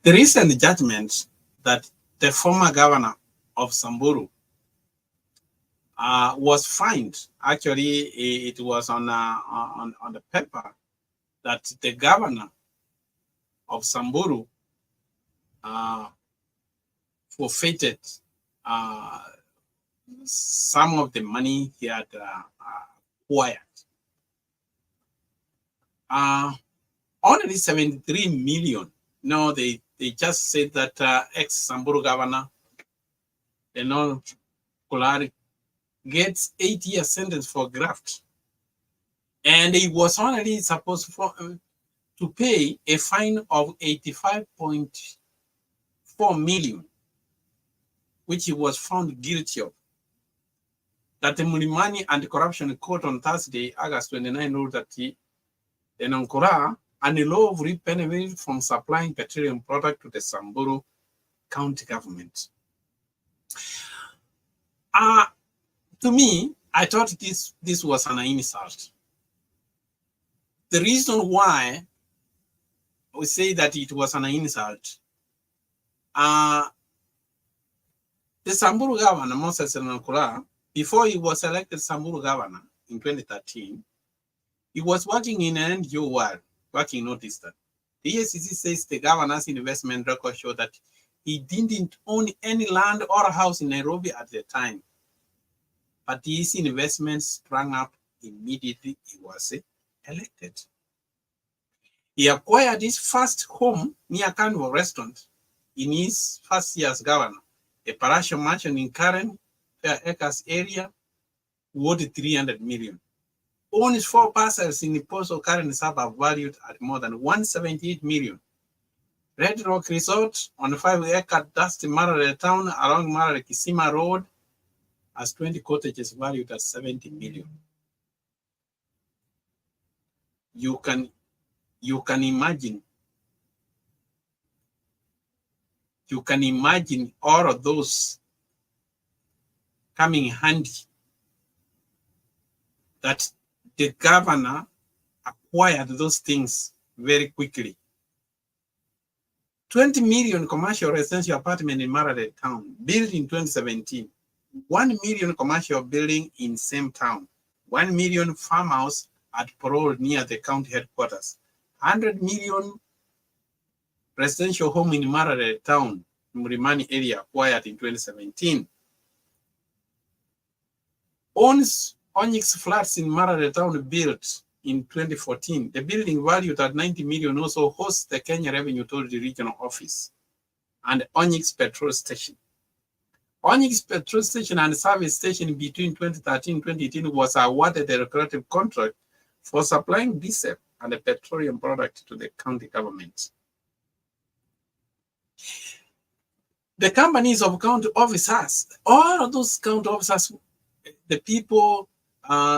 The recent judgment that the former governor of Samburu was fined. Actually, it was on the paper that the governor of Samburu uh, forfeited uh, some of the money he had acquired. Only 73 million. No, they just said that ex-Samburu governor, Enon Kulari, gets 8-year sentence for graft. And he was only supposed to pay a fine of 85.4 million, which he was found guilty of. That the Mulimani Anti-Corruption Court on Thursday, August 29, ruled that the Nonkura and the law of benefit from supplying petroleum product to the Samburu county government. To me, I thought this was an insult. The reason why we say that it was an insult, the Samburu governor, Moses Nankura, before he was elected Samburu governor in 2013, he was working in an NGO world, working notice that. The EACC says the governor's investment record showed that he didn't own any land or house in Nairobi at the time. But these investments sprang up immediately he was elected. He acquired his first home near Carnival Restaurant in his first year as governor, a palatial mansion in Karen, Fair Acres area, worth 300 million. Owns 4 parcels in the postal Karen suburb valued at more than 178 million. Red Rock Resort on 5-acre dusty Marare town along Marare Kisima Road has 20 cottages valued at 70 million. You can imagine all of those coming handy that the governor acquired those things very quickly. 20 million commercial residential apartment in Marade town, built in 2017. 1 million commercial building in same town. 1 million farmhouse at Parole near the county headquarters. 100 million residential home in Marade town, Murimani area, acquired in 2017. Owns Onyx Flats in Marade town, built in 2014. The building valued at 90 million also hosts the Kenya Revenue Authority Regional Office and Onyx Petrol Station. Onyx Petrol Station and Service Station between 2013 and 2018 was awarded a lucrative contract for supplying diesel and a petroleum product to the county government. The companies of county officers, all of those county officers, the people,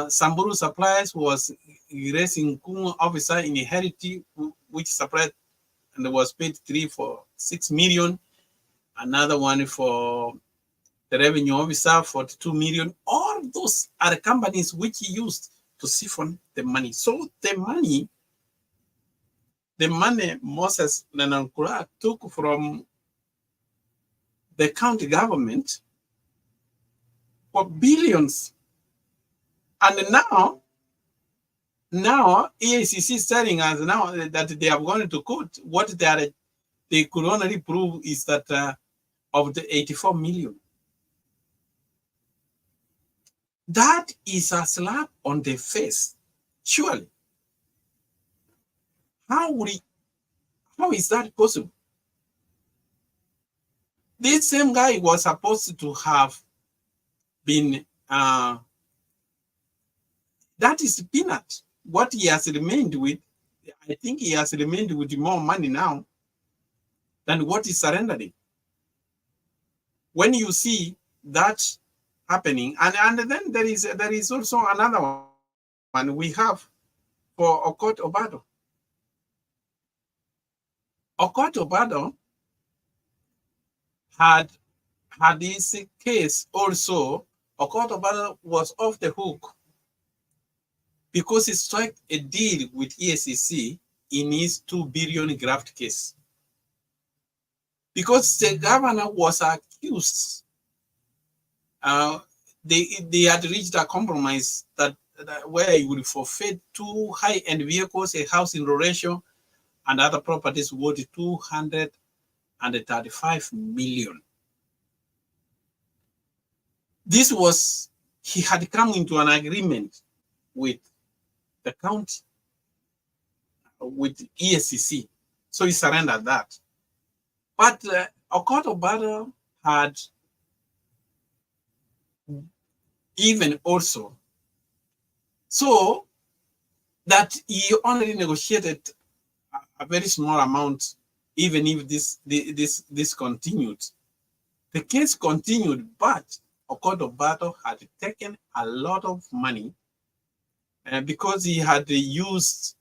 Samburu Supplies was raising Kungu officer in Heritage, which supplied and was paid 6 million. Another one for the revenue officer, 42 million. All those are the companies which he used to siphon the money. So the money Moses Nanankura took from the county government for billions. And now EACC is telling us now that they have gone to court. What they could only prove is that of the 84 million. That is a slap on the face, surely. How is that possible? This same guy was supposed to have been, that is peanut. What he has remained with, I think he has remained with more money now than what is surrendering. When you see that happening, and then there is also another one we have for Okot Obado. Okot Obado had this case also. Okot Obado was off the hook because he struck a deal with EACC in his 2 billion graft case. because the governor was accused. They had reached a compromise that where he would forfeit 2 high-end vehicles, a house in Roresho, and other properties worth 235 million. This was, he had come into an agreement with the county, with ESCC. So he surrendered that. But Okoto Battle had even also, so that he only negotiated a very small amount, even if this continued. The case continued, but Okoto Battle had taken a lot of money because he had used,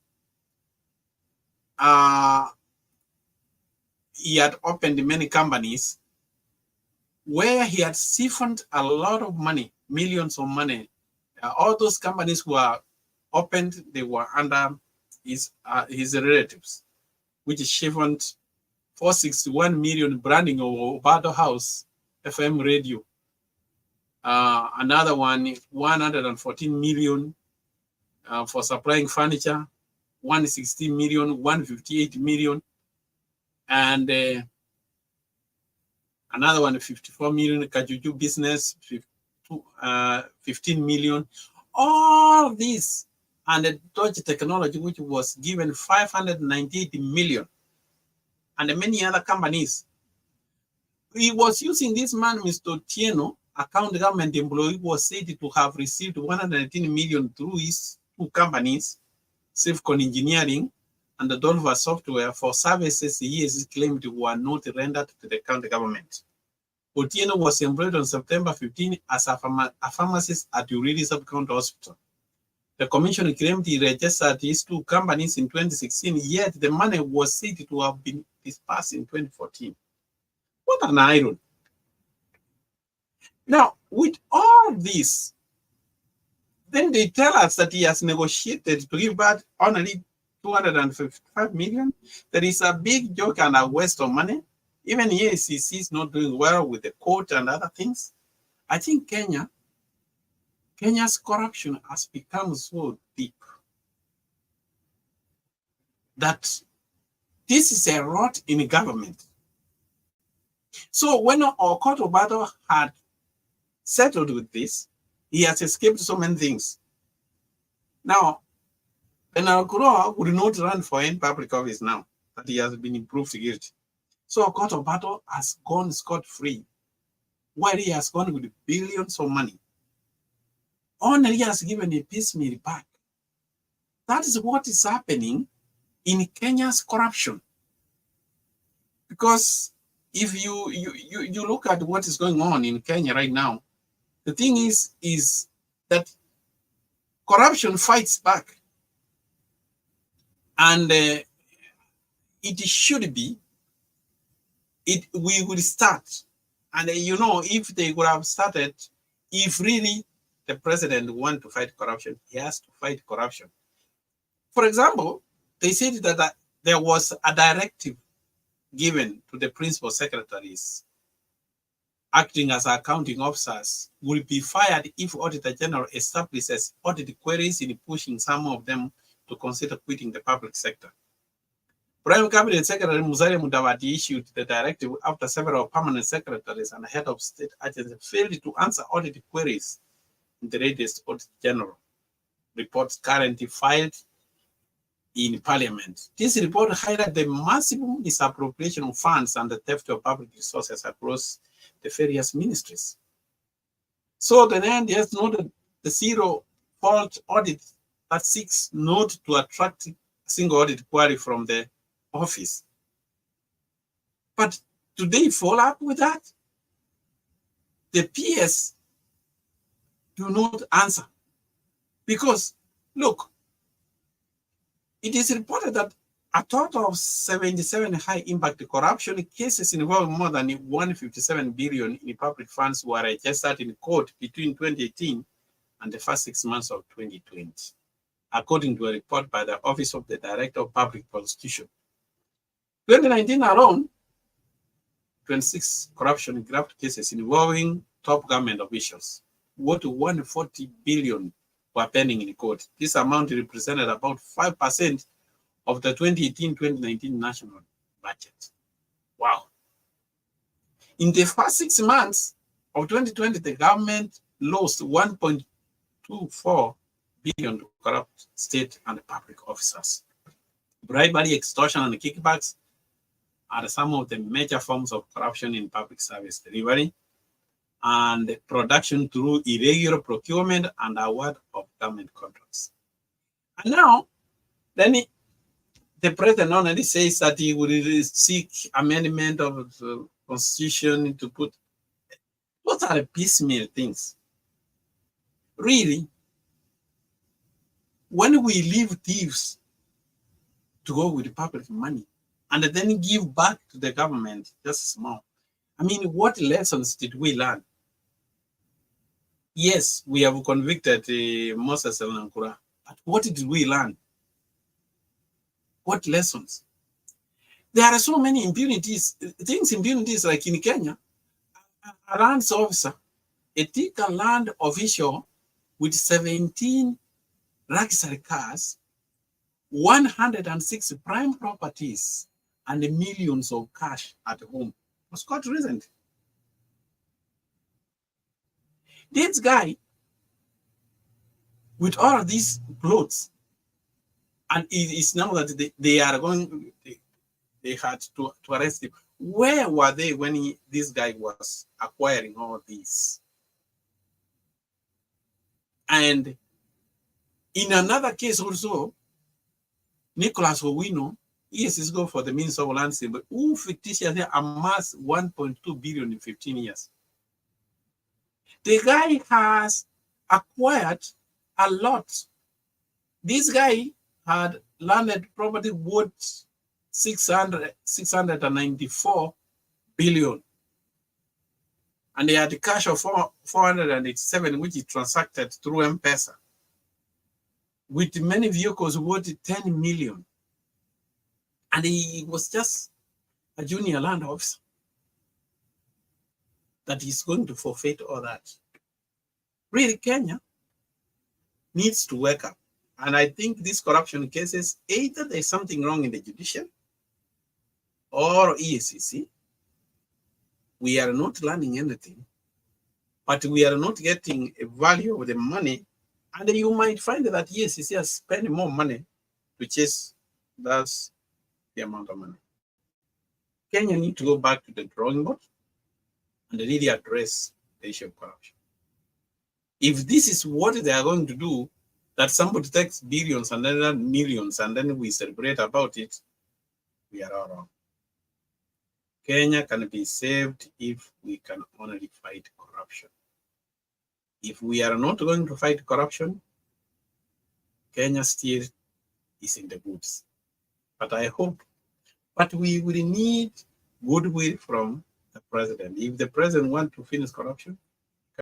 he had opened many companies where he had siphoned a lot of money, millions of money. All those companies were opened, they were under his relatives, which siphoned 461 million branding of Obato House FM radio. Another one, 114 million for supplying furniture, 116 million, 158 million, and another one, 54 million, Kajuju business, 15 million. All this, and the Dodge Technology, which was given 598 million, and many other companies. He was using this man, Mr. Tieno, account government employee, was said to have received 119 million through his 2 companies, Safecon Engineering and the Dolva Software, for services he has claimed were not rendered to the county government. Otieno was employed on September 15 as a pharmacist at Uriri Sub-County Hospital. The commission claimed he registered his 2 companies in 2016, yet the money was said to have been dispersed in 2014. What an irony. Now, with all this, then they tell us that he has negotiated to give back only 255 million. There is a big joke and a waste of money. Even EACC is not doing well with the court and other things. I think Kenya's corruption has become so deep that this is a rot in government. So when Okoto Battle had settled with this, he has escaped so many things. Now, Bernard Kuro would not run for any public office now that he has been proved guilty. So Okoto Battle has gone scot-free, while he has gone with billions of money. Only he has given a piecemeal back. That is what is happening in Kenya's corruption. Because if you look at what is going on in Kenya right now, the thing is that corruption fights back. And it should be, we will start. And if they would have started, if really the president wants to fight corruption, he has to fight corruption. For example, they said that there was a directive given to the principal secretaries acting as accounting officers will be fired if Auditor General establishes audit queries in pushing some of them to consider quitting the public sector. Prime Cabinet Secretary Musalia Mudavadi issued the directive after several permanent secretaries and head of state agencies failed to answer audit queries in the latest Audit General reports currently filed in Parliament. This report highlighted the massive misappropriation of funds and the theft of public resources across the various ministries. So the NDS noted the zero fault audit that seeks not to attract a single audit query from the office. But do they follow up with that? The PS do not answer. Because, look, it is reported that a total of 77 high-impact corruption cases involving more than 157 billion in public funds were registered in court between 2018 and the first 6 months of 2020, according to a report by the Office of the Director of Public Prosecution. 2019 alone, 26 corruption graft cases involving top government officials. What 140 billion were pending in court. This amount represented about 5% of the 2018-2019 national budget. Wow. In the first 6 months of 2020, the government lost 1.24 billion to corrupt state and public officers. Bribery, extortion, and kickbacks are some of the major forms of corruption in public service delivery and production through irregular procurement and award of government contracts. And now, then the president already says that he will seek amendment of the constitution to put. What are piecemeal things? Really, when we leave thieves to go with public money and then give back to the government just small, I mean, what lessons did we learn? Yes, we have convicted Moses Nankura, but what did we learn? What lessons? There are so many impunities, impunities like in Kenya, a land officer, a Thika land official with 17 luxury cars, 106 prime properties, and millions of cash at home was caught recently. This guy, with all of these plots, and it is now that they are going, they had to arrest him. Where were they when this guy was acquiring all these? And in another case also, Nicholas Owino, yes, is going for the means of land sale, but who fictitiously amassed 1.2 billion in 15 years. The guy has acquired a lot. This guy had landed property worth 694 billion. And he had cash of 487, which he transacted through M-Pesa, with many vehicles worth 10 million. And he was just a junior land officer. That he's going to forfeit all that. Really, Kenya needs to wake up. And I think these corruption cases, either there's something wrong in the judiciary or EACC. We are not learning anything, but we are not getting a value of the money. And you might find that EACC has spent more money to chase that's the amount of money. Kenya need to go back to the drawing board and really address the issue of corruption. If this is what they are going to do, that somebody takes billions and then millions and then we celebrate about it, we are all wrong. Kenya can be saved if we can only fight corruption. If we are not going to fight corruption, Kenya still is in the woods. But I hope, but we will need goodwill from the president. If the president wants to finish corruption,